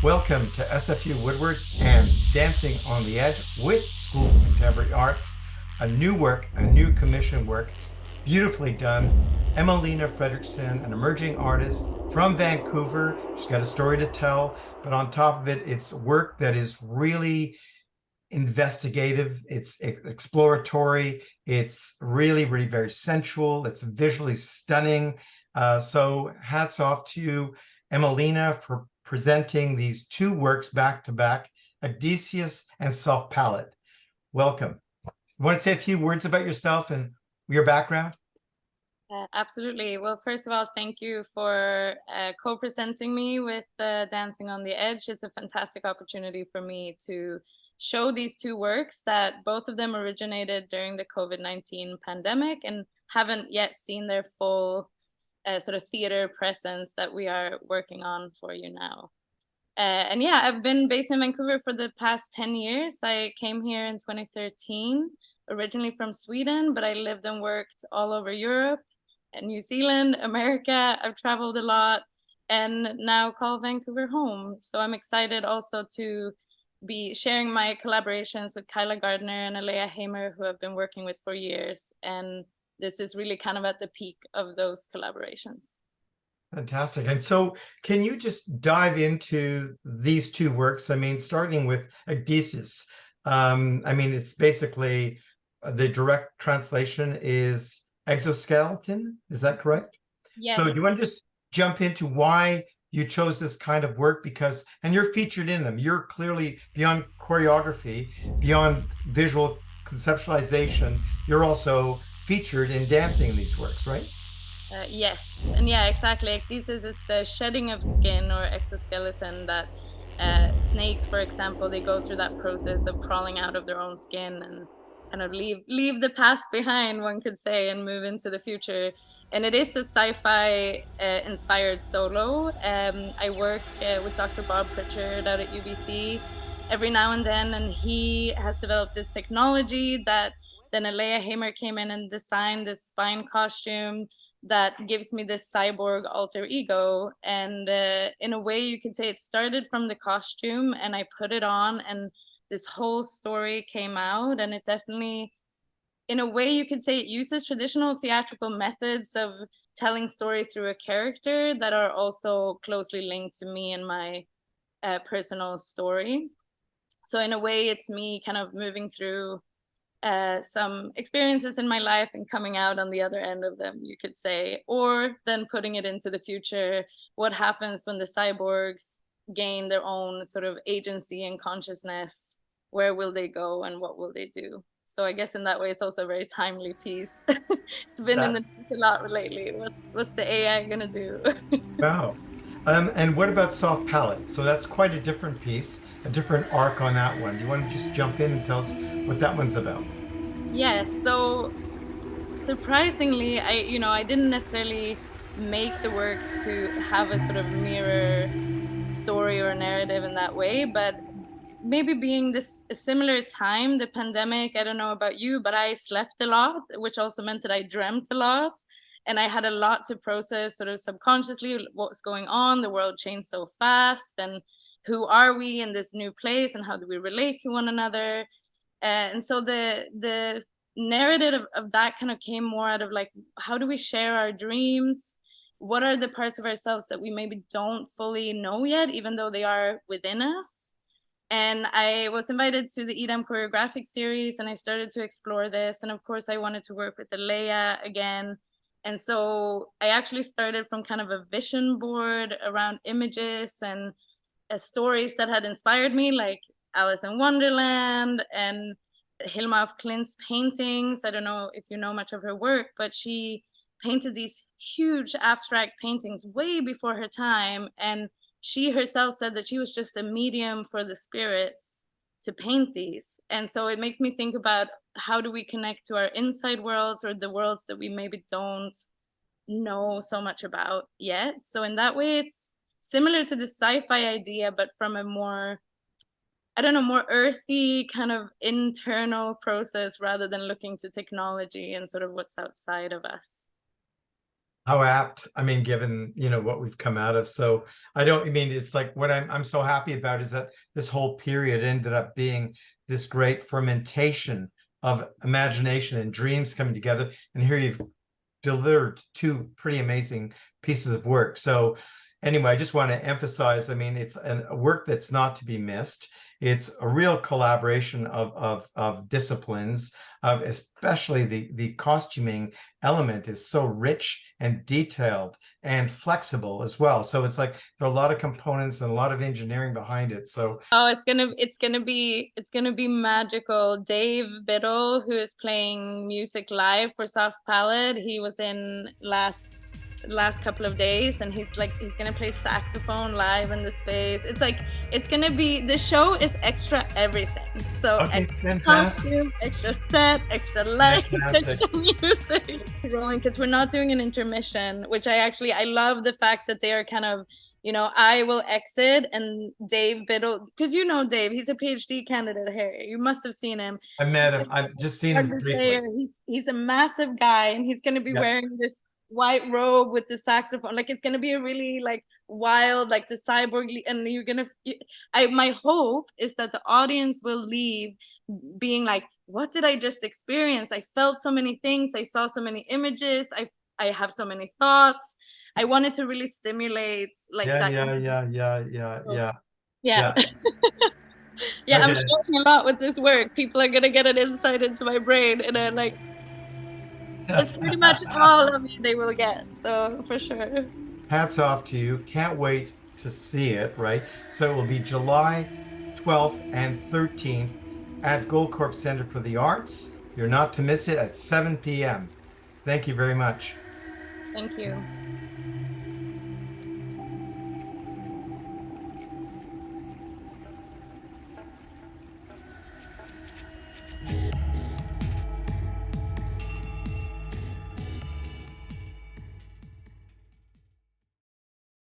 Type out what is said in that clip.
Welcome to SFU Woodwards and Dancing on the Edge with School of Contemporary Arts. A new work, a new commission work, beautifully done. Emmalena Fredriksson, an emerging artist from Vancouver. She's got a story to tell, but on top of it, it's work that is really investigative, it's exploratory, it's really, really very sensual, it's visually stunning. So hats off to you, Emmalena, for presenting these two works back to back, Ecdysis and Soft Palate. Welcome. You want to say a few words about yourself and your background? Absolutely. Well, first of all, thank you for co-presenting me with Dancing on the Edge. It's a fantastic opportunity for me to show these two works that both of them originated during the COVID-19 pandemic and haven't yet seen their full sort of theater presence that we are working on for you now. And yeah, I've been based in Vancouver for the past 10 years. I came here in 2013, originally from Sweden, but I lived and worked all over Europe and New Zealand, America. I've traveled a lot and now call Vancouver home. So I'm excited also to be sharing my collaborations with Kyla Gardiner and Alaia Hamer, who I've been working with for years. And this is really kind of at the peak of those collaborations. Fantastic. And so, can you just dive into these two works? I mean, starting with Ecdysis. I mean, it's basically the direct translation is exoskeleton. Is that correct? So, do Yes. you want to just jump into why you chose this kind of work? Because, and you're featured in them. You're clearly beyond choreography, beyond visual conceptualization. You're also featured in dancing in these works, right? Yes, and yeah, exactly. Ecdysis is the shedding of skin or exoskeleton that snakes, for example, they go through that process of crawling out of their own skin and kind of leave the past behind, one could say, and move into the future. And it is a sci-fi inspired solo. I work with Dr. Bob Pritchard out at UBC every now and then, and he has developed this technology that then Alaia Hamer came in and designed this spine costume that gives me this cyborg alter ego. And in a way, you could say it started from the costume, and I put it on, and this whole story came out. And it definitely, in a way, you could say it uses traditional theatrical methods of telling story through a character that are also closely linked to me and my personal story. So in a way, it's me kind of moving through some experiences in my life and coming out on the other end of them, you could say, or then putting it into the future. What happens when the cyborgs gain their own sort of agency and consciousness? Where will they go and what will they do? So I guess in that way, it's also a very timely piece. It's been in That the news a lot lately. What's the AI gonna do? Wow. And what about Soft Palette? So that's quite a different piece, a different arc on that one. Do you want to just jump in and tell us what that one's about? Yes. So surprisingly, I didn't necessarily make the works to have a sort of mirror story or narrative in that way, but maybe being this a similar time, the pandemic, I don't know about you, but I slept a lot, which also meant that I dreamt a lot. And I had a lot to process sort of subconsciously what's going on. The world changed so fast. And who are we in this new place? And how do we relate to one another? And so the narrative of that kind of came more out of like, how do we share our dreams? What are the parts of ourselves that we maybe don't fully know yet, even though they are within us? And I was invited to the EDAM choreographic series, and I started to explore this. And of course, I wanted to work with Alaia again. And so I actually started from kind of a vision board around images and stories that had inspired me, like Alice in Wonderland and Hilma af Klint's paintings. I don't know if you know much of her work, but she painted these huge abstract paintings way before her time. And she herself said that she was just a medium for the spirits to paint these. And so it makes me think about how do we connect to our inside worlds or the worlds that we maybe don't know so much about yet. So in that way, it's similar to the sci-fi idea, but from a more, I don't know, more earthy kind of internal process rather than looking to technology and sort of what's outside of us. How apt. I mean, given, what we've come out of. So I mean, it's like what I'm so happy about is that this whole period ended up being this great fermentation of imagination and dreams coming together. And here you've delivered two pretty amazing pieces of work. So anyway, I just want to emphasize, I mean, it's a work that's not to be missed. It's a real collaboration of disciplines, of especially the costuming element is so rich and detailed and flexible as well. So it's like there are a lot of components and a lot of engineering behind it. So Oh, it's gonna be magical. Dave Biddle, who is playing music live for Soft Palate, he was in last couple of days, and he's gonna play saxophone live in the space. It's like it's gonna be the show is extra everything. So okay, extra fantastic. costume, extra set, extra lights, Fantastic. extra music. Rolling because we're not doing an intermission, which I love the fact that they are kind of I will exit and Dave Biddle, because Dave, he's a PhD candidate here. You must have seen him. I He's met him. like I've just seen hard him to say, briefly. he's a massive guy, and he's gonna be Yeah. wearing this white robe with the saxophone. Like it's gonna be a really like wild, like the cyborg, and you're gonna. My hope is that the audience will leave being like, "What did I just experience? I felt so many things. I saw so many images. I have so many thoughts." I wanted to really stimulate like Yeah, that. yeah, yeah, yeah, yeah, yeah, Yeah. yeah. Yeah, I'm Okay. sharing a lot with this work. People are gonna get an insight into my brain, and like it's pretty much all of me they will get. So for sure. Hats off to you. Can't wait to see it, right? So it will be July 12th and 13th at Goldcorp Center for the Arts. You're not to miss it at 7 p.m. Thank you very much. Thank you.